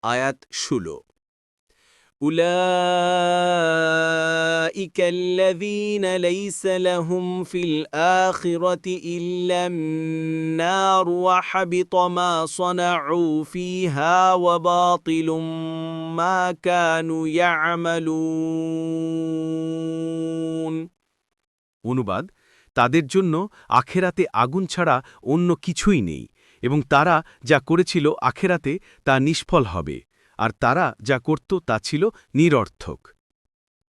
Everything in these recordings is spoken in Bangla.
আয়াত 16 أولئك الذين ليس لهم في الآخرة إلا النار وحبط ما صنعوا فيها وباطل ما كانوا يعملون অনুবাদ তাদের জন্য আখেরাতে আগুন ছাড়া অন্য কিছুই নেই এবং তারা যা করেছিল আখেরাতে তা নিষ্ফল হবে আর তারা যা করত তা ছিল নিরর্থক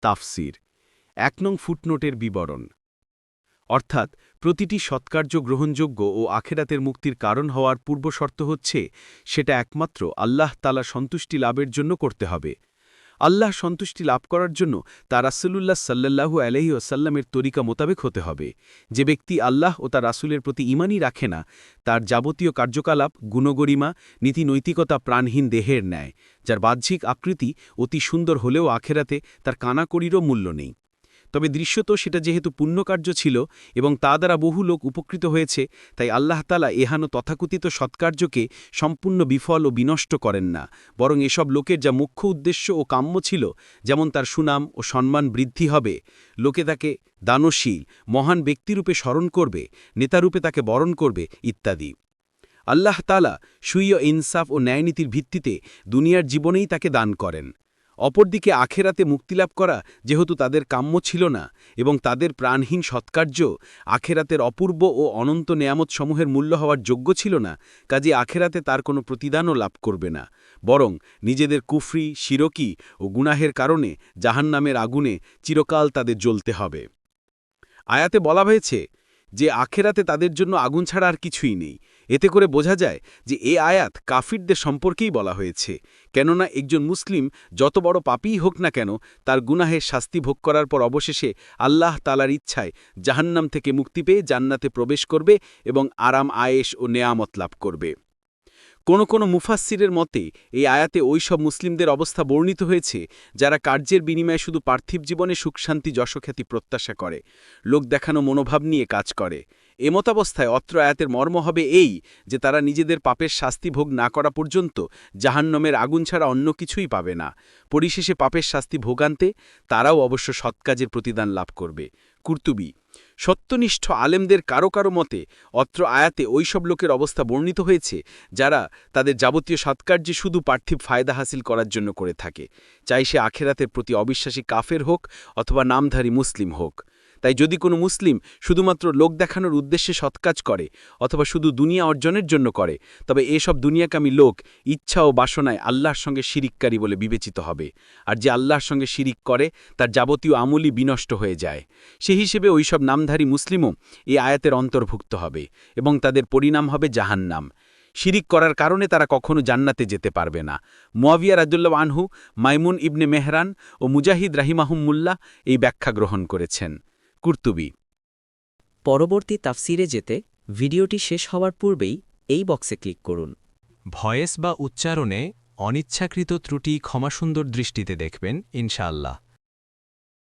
তাফসির ১ নং ফুটনোটের বিবরণ অর্থাৎ প্রতিটি সৎকার্য গ্রহণযোগ্য ও আখেরাতের মুক্তির কারণ হওয়ার পূর্বশর্ত হচ্ছে সেটা একমাত্র আল্লাহ তাআলা সন্তুষ্টি লাভের জন্য করতে হবে আল্লাহ সন্তুষ্টি লাভ করার জন্য তা রাসূলুল্লাহ সাল্লাল্লাহু আলাইহি ওয়াসাল্লামের তরিকা মোতাবেক হতে হবে যে ব্যক্তি আল্লাহ ও তার রাসূলের প্রতি ঈমানই রাখে না তার যাবতীয় কার্যকলাপ গুণগরিমা নীতি নৈতিকতা প্রাণহীন দেহের ন্যায় যার বাহ্যিক আকৃতি অতি সুন্দর হলেও আখেরাতে তার কানাকড়িরও মূল্য নেই তবে দৃশ্যত সেটা যেহেতু পুণ্যকার্য ছিল এবং তা দ্বারা বহু লোক উপকৃত হয়েছে তাই আল্লাহ তাআলা এহানো তথাকথিত সৎকার্যকে সম্পূর্ণ বিফল ও বিনষ্ট করেন না বরং এসব লোকের যা মুখ্য উদ্দেশ্য ও কাম্য ছিল যেমন তার সুনাম ও সম্মান বৃদ্ধি হবে লোকে তাকে দানশীল মহান ব্যক্তিরূপে স্মরণ করবে নেতারূপে তাকে বরণ করবে ইত্যাদি আল্লাহ তাআলা সুইয় ইনসাফ ও ন্যায়নীতির ভিত্তিতে দুনিয়ার জীবনেই তাকে দান করেন অপরদিকে আখেরাতে মুক্তিলাভ করা যেহেতু তাদের কাম্য ছিল না এবং তাদের প্রাণহীন সৎকার্য আখেরাতের অপূর্ব ও অনন্ত নেয়ামতসমূহের মূল্য হওয়ার যোগ্য ছিল না কাজে আখেরাতে তার কোনো প্রতিদানও লাভ করবে না বরং নিজেদের কুফরি শিরকি ও গুনাহের কারণে জাহান্নামের আগুনে চিরকাল তাদের জ্বলতে হবে আয়াতে বলা হয়েছে যে আখেরাতে তাদের জন্য আগুন ছাড়া আর কিছুই নেই এতে করে বোঝা যায় যে এ আয়াত কাফিরদের সম্পর্কেই বলা হয়েছে কেননা একজন মুসলিম যত বড় পাপীই হোক না কেন তার গুনাহের শাস্তি ভোগ করার পর অবশেষে আল্লাহ তাআলার ইচ্ছায় জাহান্নাম থেকে মুক্তি পেয়ে জান্নাতে প্রবেশ করবে এবং আরাম আয়েশ ও নেয়ামত লাভ করবে কোনো মুফাসসিরের মতে এই আয়াতে ওইসব মুসলিমদের অবস্থা বর্ণিত হয়েছে যারা কার্যের বিনিময়ে শুধু পার্থিব জীবনে সুখশান্তি যশখ্যাতি প্রত্যাশা করে লোক দেখানো মনোভাব নিয়ে কাজ করে এমতাবস্থায় অত্র আয়াতের মর্ম হবে এই যে তারা নিজেদের পাপের শাস্তি ভোগ না করা পর্যন্ত জাহান্নামের আগুন ছাড়া অন্য কিছুই পাবে না পরিশেষে পাপের শাস্তি ভোগান্তে তারাও অবশ্য সৎকাজের প্রতিদান লাভ করবে কুরতুবী সত্যনিষ্ঠ আলেমদের কারো কারো মতে অত্র আয়াতে ওইসব লোকের অবস্থা বর্ণিত হয়েছে যারা তাদের যাবতীয় সৎকার্যে শুধু পার্থিব ফায়দা হাসিল করার জন্য করে থাকে চাই সে আখেরাতের প্রতি অবিশ্বাসী কাফের হোক অথবা নামধারী মুসলিম হোক তাই যদি কোনো মুসলিম শুধুমাত্র লোক দেখানোর উদ্দেশ্যে সৎকাজ করে অথবা শুধু দুনিয়া অর্জনের জন্য করে তবে এসব দুনিয়াকামী লোক ইচ্ছা ও বাসনায় আল্লাহর সঙ্গে শিরিককারী বলে বিবেচিত হবে আর যে আল্লাহর সঙ্গে শিরিক করে তার যাবতীয় আমলই বিনষ্ট হয়ে যায় সেই হিসেবে ওইসব নামধারী মুসলিমও এই আয়াতের অন্তর্ভুক্ত হবে এবং তাদের পরিণাম হবে জাহান্নাম শিরিক করার কারণে তারা কখনো জান্নাতে যেতে পারবে না মুয়াবিয়া রাদিয়াল্লাহু আনহু মাইমুন ইবনে মেহরান ও মুজাহিদ রাহিমাহুমুল্লাহ এই ব্যাখ্যা গ্রহণ করেছেন কুরতুবী পরবর্তী তাফসিরে যেতে ভিডিওটি শেষ হওয়ার পূর্বেই এই বক্সে ক্লিক করুন ভয়েস বা উচ্চারণে অনিচ্ছাকৃত ত্রুটি ক্ষমাসুন্দর দৃষ্টিতে দেখবেন ইনশাআল্লাহ